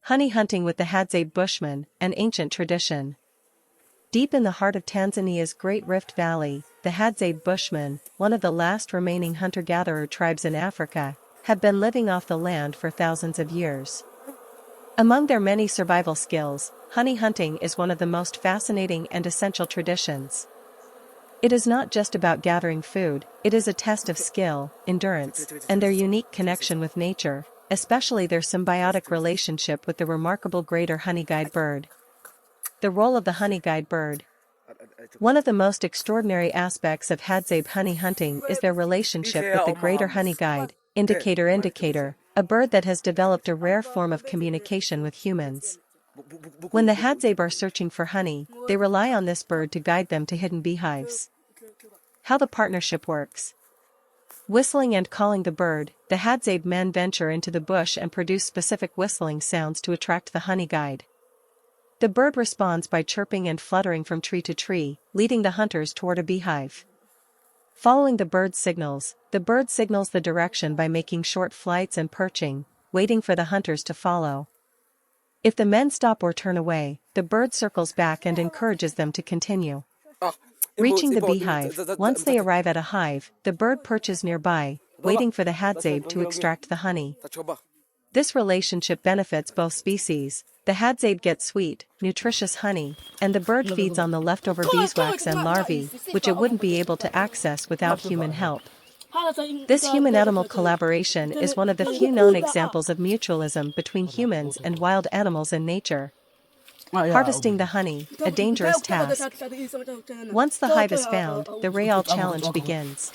Honey hunting with the Hadzabe Bushman, an ancient tradition. Deep in the heart of Tanzania's Great Rift Valley, the Hadzabe Bushmen, one of the last remaining hunter-gatherer tribes in Africa, have been living off the land for thousands of years. Among their many survival skills, honey hunting is one of the most fascinating and essential traditions. It is not just about gathering food, it is a test of skill, endurance, and their unique connection with nature, especially their symbiotic relationship with the remarkable Greater Honeyguide Bird. The role of the Honeyguide Bird. One of the most extraordinary aspects of Hadzabe honey hunting is their relationship with the Greater Honeyguide, indicator, a bird that has developed a rare form of communication with humans. When the Hadzabe are searching for honey, they rely on this bird to guide them to hidden beehives. How the partnership works. Whistling and calling the bird, the Hadzabe men venture into the bush and produce specific whistling sounds to attract the honeyguide. The bird responds by chirping and fluttering from tree to tree, leading the hunters toward a beehive. Following the bird signals the direction by making short flights and perching, waiting for the hunters to follow. If the men stop or turn away, the bird circles back and encourages them to continue. Reaching the beehive, once they arrive at a hive, the bird perches nearby, waiting for the Hadzabe to extract the honey. This relationship benefits both species. The Hadzabe gets sweet, nutritious honey, and the bird feeds on the leftover beeswax and larvae, which it wouldn't be able to access without human help. This human-animal collaboration is one of the few known examples of mutualism between humans and wild animals in nature. Harvesting the honey, a dangerous task. Once the hive is found, the real challenge begins.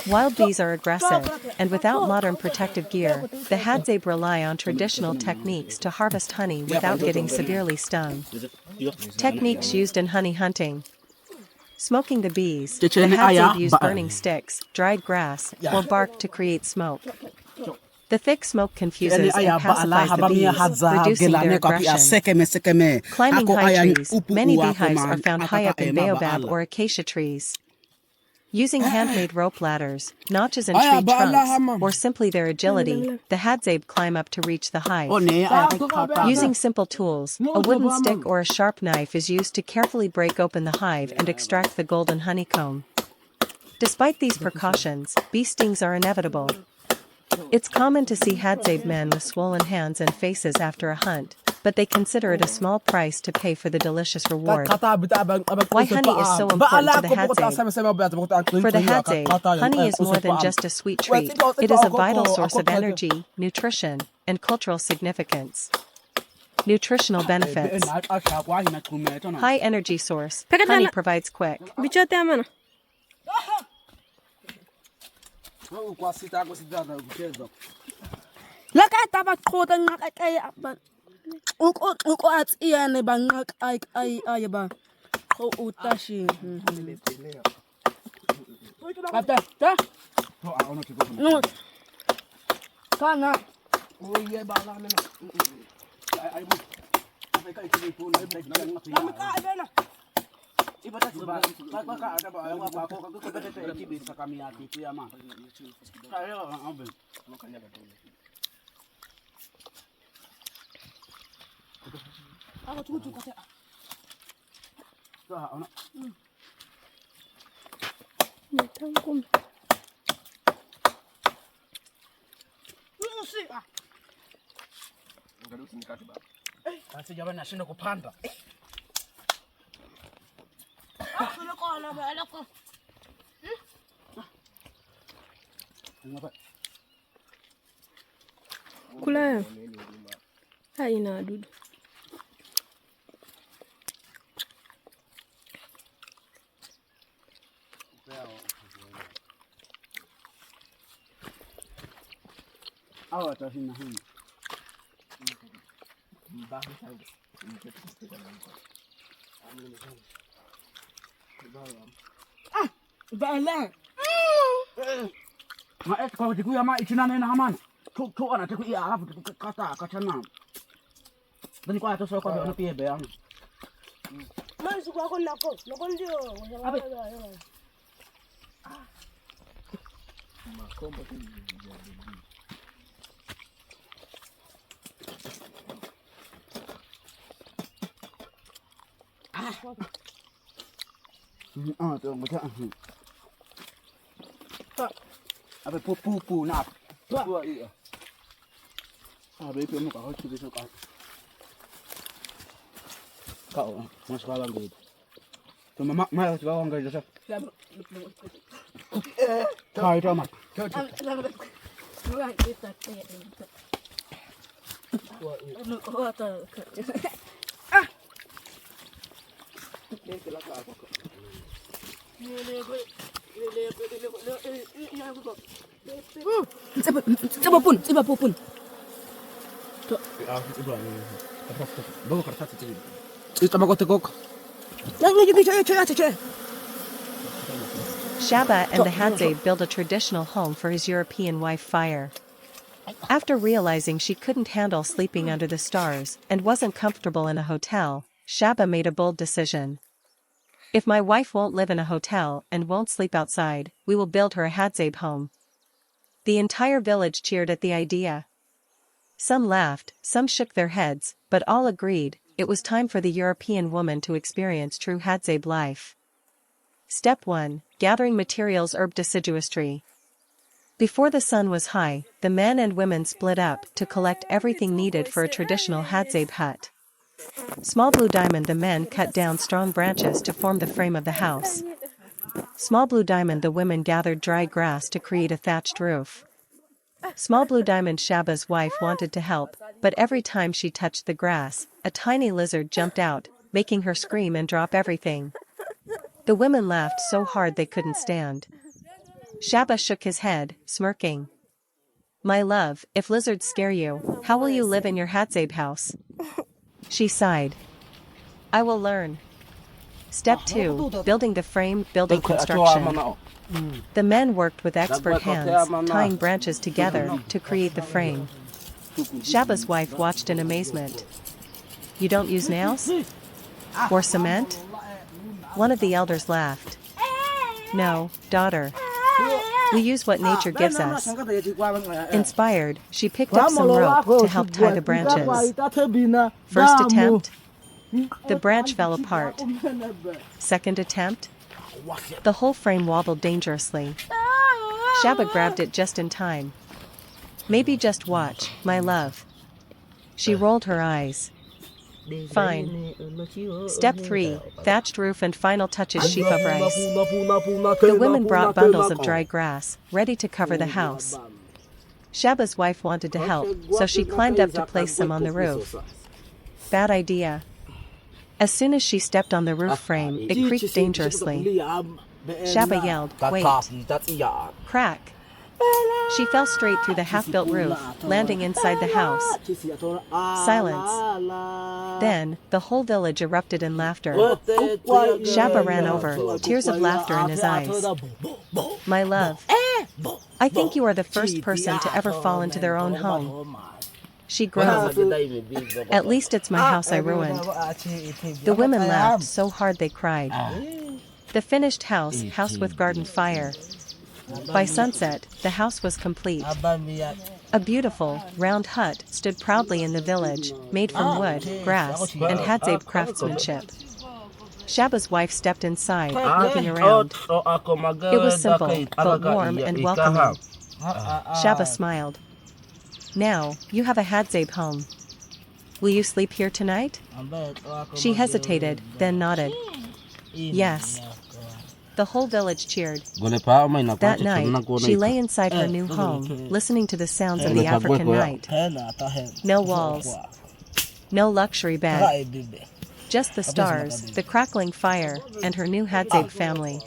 Wild bees are aggressive, and without modern protective gear, the Hadzabe rely on traditional techniques to harvest honey without getting severely stung. Techniques used in honey hunting. Smoking the bees, the Hadzabe use burning sticks, dried grass, or bark to create smoke. The thick smoke confuses and pacifies the bees, reducing their aggression. Climbing high trees, many beehives are found high up in baobab or acacia trees. Using handmade rope ladders, notches in tree trunks, or simply their agility, the Hadzabe climb up to reach the hive. Using simple tools, a wooden stick or a sharp knife is used to carefully break open the hive and extract the golden honeycomb. Despite these precautions, bee stings are inevitable. It's common to see Hadzabe men with swollen hands and faces after a hunt, but they consider it a small price to pay for the delicious reward. Why honey is so important to the Hadzabe? For the Hadzabe, honey is more than just a sweet treat. It is a vital source of energy, nutrition, and cultural significance. Nutritional benefits. High energy source. Honey provides quick. Kula haina dudu. Abe pu na. Pu iya. Abe pu muka hoci besok kan. Kau mas kalang gitu. Cuma mak mai coba orang gitu sah. Hai tu mak. Coba pun. Bawa kertas itu. Itu mak otak. Shaba and the Hadzabe build a traditional home for his European wife Fire. After realizing she couldn't handle sleeping under the stars and wasn't comfortable in a hotel, Shaba made a bold decision. If my wife won't live in a hotel and won't sleep outside, we will build her a Hadzabe home. The entire village cheered at the idea. Some laughed, some shook their heads, but all agreed it was time for the European woman to experience true Hadzabe life. Step 1. Gathering materials. Herb deciduous tree. Before the sun was high, the men and women split up to collect everything needed for a traditional Hadzabe hut. Small blue diamond. The men cut down strong branches to form the frame of the house. Small blue diamond. The women gathered dry grass to create a thatched roof. Small blue diamond. Shaba's wife wanted to help, but every time she touched the grass, a tiny lizard jumped out, making her scream and drop everything. The women laughed so hard they couldn't stand. Shaba shook his head, smirking. My love, if lizards scare you, how will you live in your Hadzabe house? She sighed. I will learn. Step 2. Building the frame. Building construction. The men worked with expert hands, tying branches together to create the frame. Shaba's wife watched in amazement. You don't use nails? Or cement? One of the elders laughed. No, daughter. We use what nature gives us. Inspired, she picked up some rope to help tie the branches. First attempt, the branch fell apart. Second attempt, the whole frame wobbled dangerously. Shaba grabbed it just in time. Maybe just watch, my love. She rolled her eyes. Fine. Step 3. Thatched roof and final touches. Sheaf of rice. The women brought bundles of dry grass, ready to cover the house. Shaba's wife wanted to help, so she climbed up to place some on the roof. Bad idea. As soon as she stepped on the roof frame, it creaked dangerously. Shaba yelled, wait. Crack. She fell straight through the half-built roof, landing inside the house. Silence. Then, the whole village erupted in laughter. Shaba ran over, tears of laughter in his eyes. My love, I think you are the first person to ever fall into their own home. She groaned. At least it's my house I ruined. The women laughed so hard they cried. The finished house with garden fire. By sunset, the house was complete. A beautiful, round hut stood proudly in the village, made from wood, grass, and Hadzabe craftsmanship. Shaba's wife stepped inside, looking around. It was simple, but warm and welcoming. Shaba smiled. Now, you have a Hadzabe home. Will you sleep here tonight? She hesitated, then nodded. Yes. The whole village cheered. That night, she lay inside her new home, listening to the sounds of the African night. No walls. No luxury bed. Just the stars, the crackling fire, and her new Hadzabe family.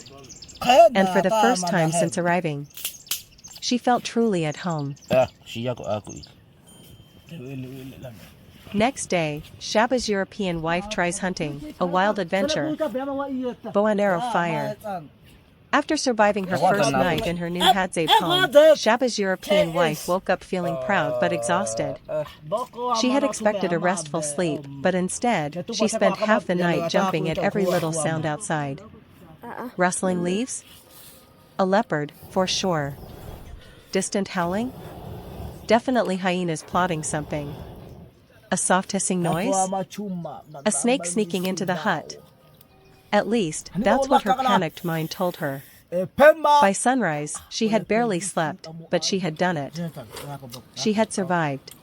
And for the first time since arriving, she felt truly at home. Next day, Shaba's European wife tries hunting, a wild adventure. Bow and arrow fire. After surviving her first night in her new Hadzabe home, Shaba's European wife woke up feeling proud but exhausted. She had expected a restful sleep, but instead, she spent half the night jumping at every little sound outside. Rustling leaves? A leopard, for sure. Distant howling? Definitely hyenas plotting something. A soft hissing noise? A snake sneaking into the hut. At least, that's what her panicked mind told her. By sunrise, she had barely slept, but she had done it. She had survived.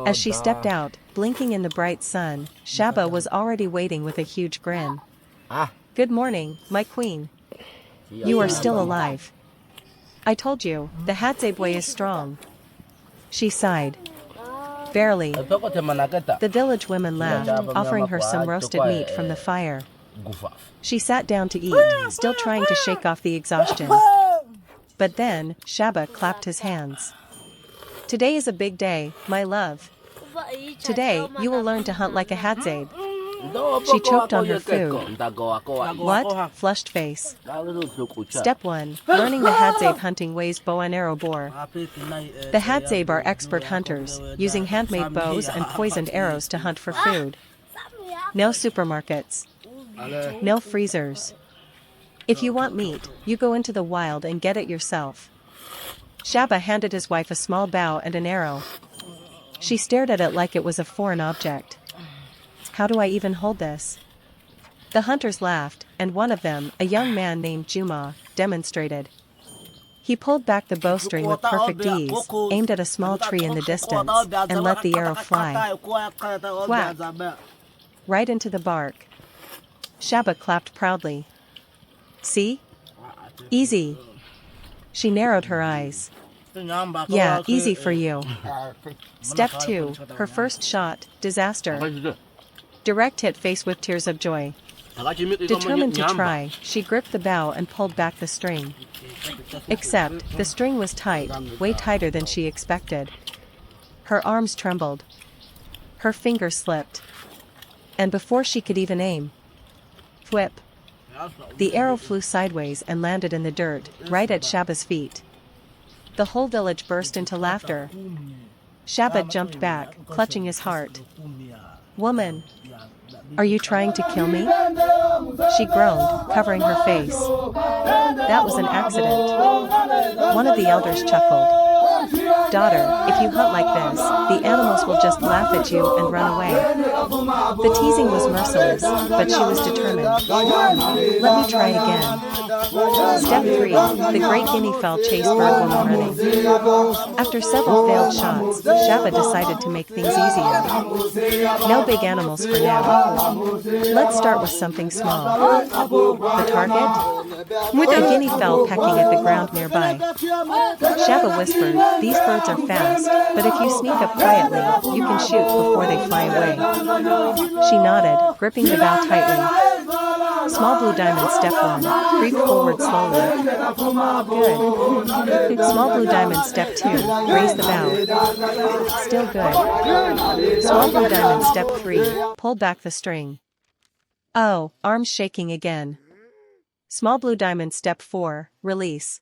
As she stepped out, blinking in the bright sun, Shaba was already waiting with a huge grin. Good morning, my queen. You are still alive. I told you, the Hadzabe is strong. She sighed. Barely. The village women laughed, offering her some roasted meat from the fire. She sat down to eat, still trying to shake off the exhaustion. But then, Shaba clapped his hands. Today is a big day, my love. Today, you will learn to hunt like a Hadzabe. She choked on her food. What? Flushed face. Step 1. Learning the Hadzabe hunting ways bow and arrow bore. The Hadzabe are expert hunters, using handmade bows and poisoned arrows to hunt for food. No supermarkets. No freezers. If you want meat, you go into the wild and get it yourself. Shaba handed his wife a small bow and an arrow. She stared at it like it was a foreign object. How do I even hold this? The hunters laughed, and one of them, a young man named Juma, demonstrated. He pulled back the bowstring with perfect ease, aimed at a small tree in the distance, and let the arrow fly. Whack! Right into the bark. Shaba clapped proudly. See? Easy. She narrowed her eyes. Yeah, easy for you. Step 2, her first shot, disaster. Direct hit face with tears of joy. Determined to try, she gripped the bow and pulled back the string. Except, the string was tight, way tighter than she expected. Her arms trembled. Her fingers slipped. And before she could even aim, whip! The arrow flew sideways and landed in the dirt, right at Shaba's feet. The whole village burst into laughter. Shaba jumped back, clutching his heart. Woman! Are you trying to kill me? She groaned, covering her face. That was an accident. One of the elders chuckled. Daughter, if you hunt like this, the animals will just laugh at you and run away. The teasing was merciless, but she was determined. Let me try again. Step 3, the great guinea fowl chase bird woman running. After several failed shots, Shaba decided to make things easier. No big animals for now. Let's start with something small. The target? A guinea fowl pecking at the ground nearby. Shaba whispered, these birds are fast, but if you sneak up quietly, you can shoot before they fly away. She nodded, gripping the bow tightly. Small blue diamond step 1, creep forward slowly. Good. Small blue diamond step 2, raise the bow. Still good. Small blue diamond step 3, pull back the string. Oh, arms shaking again. Small blue diamond step 4, release.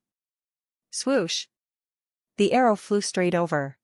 Swoosh. The arrow flew straight over.